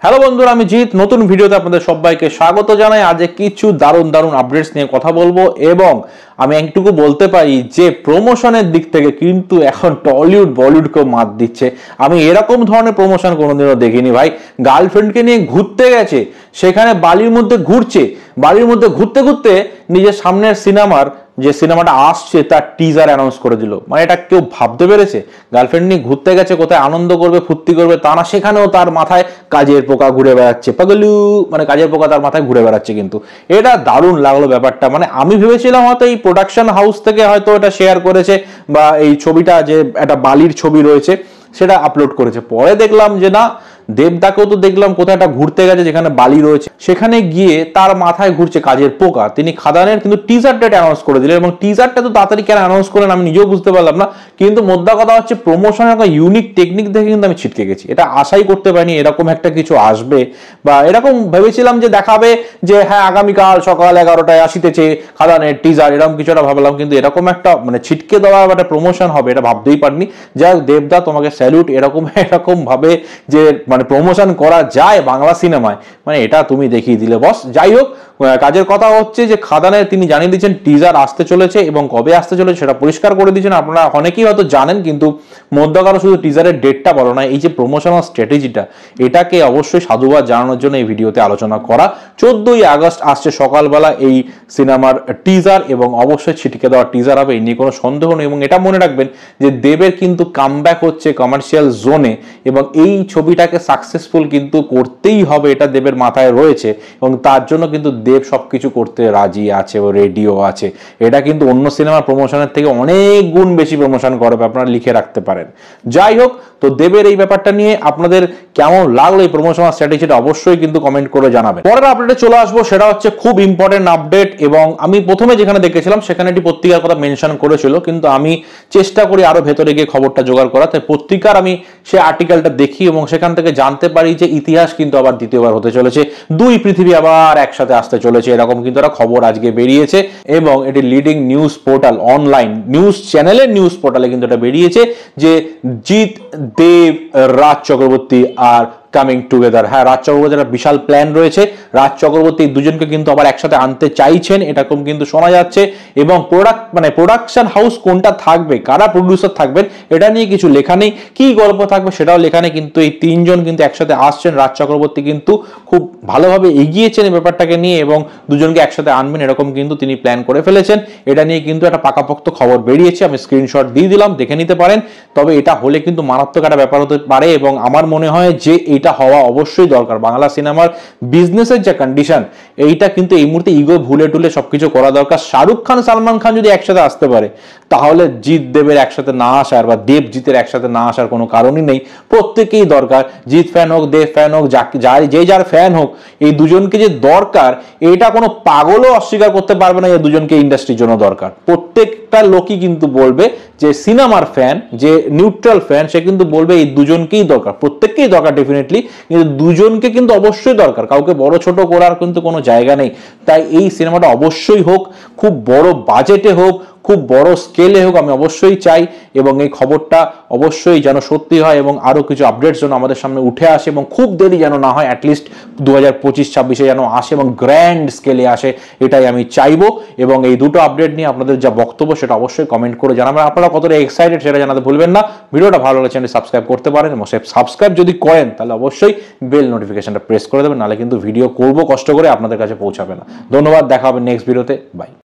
Hello বন্ধুরা, আমি জিৎ নতুন ভিডিওতে আপনাদের সবাইকে স্বাগত জানাই। আজ কিছু দারুণ দারুণ আপডেটস নিয়ে কথা বলবো এবং আমি একটুকু বলতে পারি যে প্রমোশনের দিক থেকে কিন্তু এখন টলিউড বলিউডকেও মাত দিচ্ছে। আমি এরকম ধরনের প্রমোশন কোনোদিনও দেখিনি ভাই। গার্লফ্রেন্ডকে নিয়ে ঘুরতে গেছে, সেখানে বালির মধ্যে ঘুরছে, বালির মধ্যে ঘুরতে ঘুরতে নিজের সামনের সিনেমার যে সিনেমাটা আসছে তার টিজার অ্যানাউন্স করে দিল। মানে এটা কেউ ভাবতে পেরেছে? গার্লফ্রেন্ড নিয়ে ঘুরতে গেছে, কোথায় আনন্দ করবে ফুর্তি করবে তা না, সেখানেও তার মাথায় কাজের পোকা ঘুরে বেড়াচ্ছে, পাগলু, মানে কাজের পোকা তার মাথায় ঘুরে বেড়াচ্ছে। কিন্তু এটা দারুণ লাগলো ব্যাপারটা। মানে আমি ভেবেছিলাম হয়তো এই প্রোডাকশন হাউস থেকে হয়তো এটা শেয়ার করেছে বা এই ছবিটা যে একটা বালির ছবি রয়েছে সেটা আপলোড করেছে। পরে দেখলাম যে না, দেবদাকেও তো দেখলাম কোথায় একটা ঘুরতে গেছে যেখানে বালি রয়েছে, সেখানে গিয়ে তার মাথায় ঘুরছে কাজের পোকা। তিনি খাদানের কিন্তু টিজার ডেট অ্যানাউন্স করে দিলেন এবং টিজারটা তো তাড়াতাড়ি কেন অ্যানাউন্স করলেন আমি নিজেও বুঝতে পারলাম না। কিন্তু মোদ্দা কথা হচ্ছে প্রমোশনের একটা ইউনিক টেকনিক দেখে কিন্তু আমি ছিটকে গেছি। এটা আশাই করতে পারিনি এরকম একটা কিছু আসবে, বা এরকম ভেবেছিলাম যে দেখাবে যে হ্যাঁ আগামীকাল সকাল 11টায় আসিতেছে খাদানের টিজার, এরকম কিছু একটা ভাবলাম। কিন্তু এরকম একটা মানে ছিটকে দেওয়া একটা প্রমোশন হবে এটা ভাবতেই পারিনি। যাই হোক, দেবদা তোমাকে স্যালুট। এরকম ভাবে যে মানে প্রমোশন করা যায় বাংলা সিনেমায়, মানে এটা তুমি দেখিয়ে দিলে বস। যাই হোক, কাজের কথা হচ্ছে যে খাদানের তিনি জানিয়ে দিয়েছেন টিজার আসতে চলেছে এবং কবে আসতে চলেছে সেটা পরিষ্কার করে দিয়েছেন। আপনারা অনেকেই হয়তো জানেন, কিন্তু মধ্যকার শুধু টিজারের ডেটটা বলো না, এই যে প্রমোশনাল স্ট্র্যাটেজিটা, এটাকে অবশ্যই সাধুবাদ জানানোর জন্য এই ভিডিওতে আলোচনা করা। 14ই আগস্ট আসছে সকালবেলা এই সিনেমার টিজার এবং অবশ্যই ছিটকে দেওয়া টিজার হবে, এই নিয়ে কোনো সন্দেহ নেই। এবং এটা মনে রাখবেন যে দেবের কিন্তু কামব্যাক হচ্ছে কমার্শিয়াল জোনে এবং এই ছবিটাকে সাকসেসফুল কিন্তু করতেই হবে, এটা দেবের মাথায় রয়েছে এবং তার জন্য কিন্তু দেব সবকিছু করতে রাজি আছে ও রেডিও আছে। এটা কিন্তু অন্য সিনেমা প্রমোশনের থেকে অনেক গুণ বেশি প্রমোশন করবে, আপনারা লিখে রাখতে পারেন। যাই হোক, তো দেবের এই ব্যাপারটা নিয়ে আপনাদের কেমন লাগলো এই প্রমোশনাল স্ট্র্যাটেজিটা অবশ্যই কিন্তু কমেন্ট করে জানাবেন। পরের আপডেটে চলে আসবো, সেটা হচ্ছে খুব ইম্পর্টেন্ট আপডেট এবং আমি প্রথমে যেখানে দেখেছিলাম সেখানে একটি পত্রিকার কথা মেনশন করেছিল, কিন্তু আমি চেষ্টা করি আরো ভেতরে গিয়ে খবরটা জোগাড় করা। তাই পত্রিকার আমি সে আর্টিকেলটা দেখি এবং সেখান থেকে জানতে পারি যে ইতিহাস কিন্তু আবার দ্বিতীয়বার হতে চলেছে, দুই পৃথিবী আবার একসাথে আসতে চলেছে, এরকম কিন্তু একটা খবর আজকে বেরিয়েছে এবং এটি leading news portal, online news চ্যানেলের নিউজ পোর্টালে কিন্তু এটা বেরিয়েছে যে জিৎ, দেব, Raj Chakraborty are coming together. হ্যাঁ, রাজ চক্রবর্তীর একটা বিশাল প্ল্যান রয়েছে। রাজ চক্রবর্তী দুজনকে কিন্তু আবার একসাথে আনতে চাইছেন, এরকম কিন্তু শোনা যাচ্ছে। এবং প্রোডাকশন হাউস কোনটা থাকবে, কারা প্রডিউসার থাকবেন, এটা নিয়ে কিছু লেখা নেই। কি গল্প থাকবে সেটাও লেখা নেই, কিন্তু এই তিনজন কিন্তু একসাথে আসছেন। রাজ চক্রবর্তী কিন্তু খুব ভালোভাবে এগিয়েছেন এই ব্যাপারটাকে নিয়ে এবং দুজনকে একসাথে আনবেন এরকম কিন্তু তিনি প্ল্যান করে ফেলেছেন। এটা নিয়ে কিন্তু একটা পাকাপোক্ত খবর বেরিয়েছে, আমি স্ক্রিনশট দিয়ে দিলাম, দেখে নিতে পারেন। তবে এটা হলে কিন্তু মারাত্মক একটা ব্যাপার হতে পারে এবং আমার মনে হয় যে এটা হওয়া অবশ্যই দরকার। বাংলা সিনেমার বিজনেসের যে কন্ডিশন, এইটা কিন্তু এই মুহূর্তে ইগো ভুলে টুলে সবকিছু করা দরকার। শাহরুখ খান, সালমান খান যদি একসাথে আসতে পারে, তাহলে জিৎ দেবের একসাথে না আসার বা দেব জিতের একসাথে না আসার কোনো কারণই নেই। প্রত্যেকেই দরকার, জিৎ ফ্যান হোক, দেব ফ্যান হোক, যে যার ফ্যান হোক, এই দুজনকে যে দরকার এটা কোনো পাগলও অস্বীকার করতে পারবে না। এই দুজনকে ইন্ডাস্ট্রির জন্য দরকার। প্রত্যেকটা লোকই কিন্তু বলবে যে সিনেমার ফ্যান, যে নিউট্রাল ফ্যান, সে কিন্তু বলবে এই দুজনকেই দরকার, প্রত্যেককেই দরকার ডেফিনেটলি, কিন্তু দুজনকে কিন্তু অবশ্যই দরকার, কাউকে বড় ছোট করার কিন্তু কোনো জায়গা নেই। তাই এই সিনেমাটা অবশ্যই হোক, খুব বড় বাজেটে হোক, খুব বড় স্কেলে হোক, আমি অবশ্যই চাই এবং এই খবরটা অবশ্যই যেন সত্যি হয় এবং আরো কিছু আপডেটস যেন আমাদের সামনে উঠে আসে এবং খুব দেরি যেন না হয়, অ্যাটলিস্ট 2025-26 যেন আসে এবং গ্র্যান্ড স্কেলে আসে, এটাই আমি চাইবো। এবং এই দুটো আপডেট নিয়ে আপনাদের যা বক্তব্য সেটা অবশ্যই কমেন্ট করে জানাবেন। আপনারা কতটা এক্সাইটেড সেটা জানাতে ভুলবেন না। ভিডিওটা ভালো লাগলে চ্যানেল সাবস্ক্রাইব করতে পারেন এবং সাবস্ক্রাইব যদি করেন তাহলে অবশ্যই বেল নোটিফিকেশনটা প্রেস করে দেবেন, নাহলে কিন্তু ভিডিও করবো কষ্ট করে আপনাদের কাছে পৌঁছাবে না। ধন্যবাদ, দেখা হবে নেক্সট ভিডিওতে, বাই।